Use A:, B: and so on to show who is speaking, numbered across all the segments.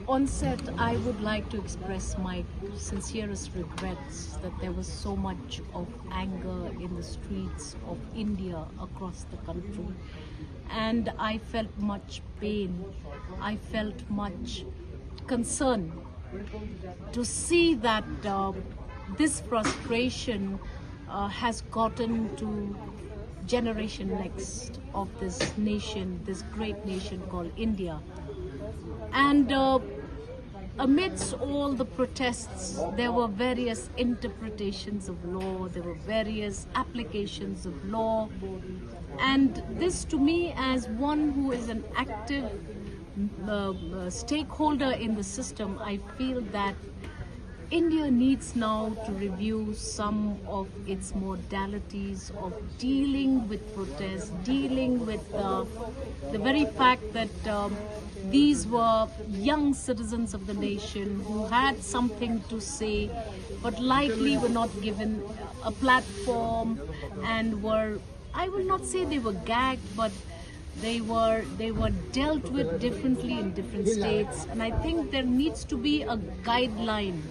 A: onset, I would like to express my sincerest regrets that there was so much of anger in the streets of India across the country. And I felt much pain. I felt much concern to see that this frustration has gotten to generation next of this nation, this great nation called India. And amidst all the protests, there were various interpretations of law, there were various applications of law. And this, to me, as one who is an active stakeholder in the system, I feel that India needs now to review some of its modalities of dealing with protests, dealing with the very fact that these were young citizens of the nation who had something to say, but likely were not given a platform and were, I will not say they were gagged, but they were dealt with differently in different states. And I think there needs to be a guideline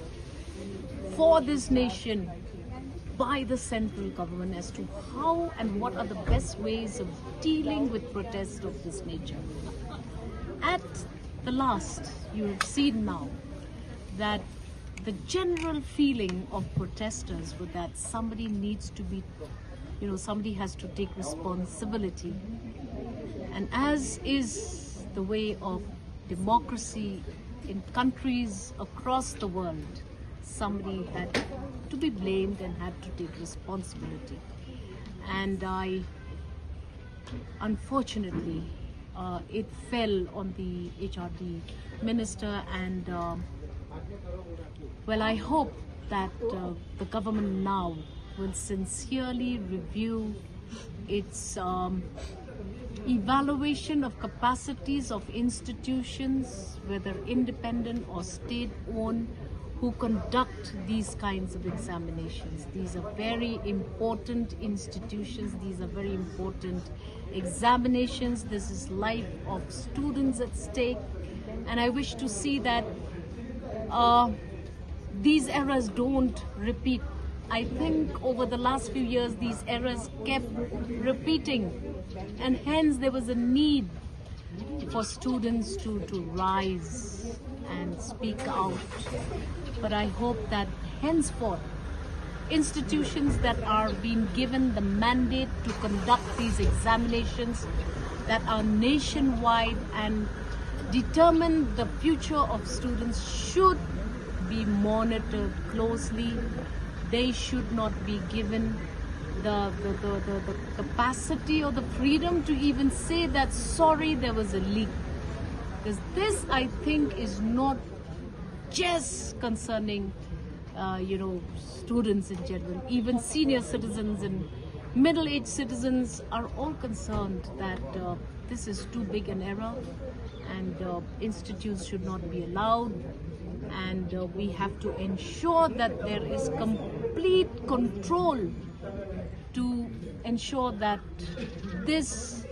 A: for this nation by the central government as to how and what are the best ways of dealing with protests of this nature. At the last, you have seen now that the general feeling of protesters was that somebody needs to be, somebody has to take responsibility. And as is the way of democracy in countries across the world, somebody had to be blamed and had to take responsibility. And unfortunately, it fell on the HRD minister, and well, I hope that the government now will sincerely review its evaluation of capacities of institutions, whether independent or state-owned, who conduct these kinds of examinations. These are very important institutions. These are very important examinations. This is life of students at stake. And I wish to see that these errors don't repeat. I think over the last few years, these errors kept repeating. And hence there was a need for students to rise and speak out. But I hope that henceforth, institutions that are being given the mandate to conduct these examinations that are nationwide and determine the future of students should be monitored closely. They should not be given the capacity or the freedom to even say that, sorry, there was a leak. Because this, I think, is not just concerning, students in general. Even senior citizens and middle-aged citizens are all concerned that this is too big an error, and institutes should not be allowed. And we have to ensure that there is complete control to ensure that this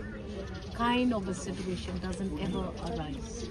A: kind of a situation doesn't ever arise.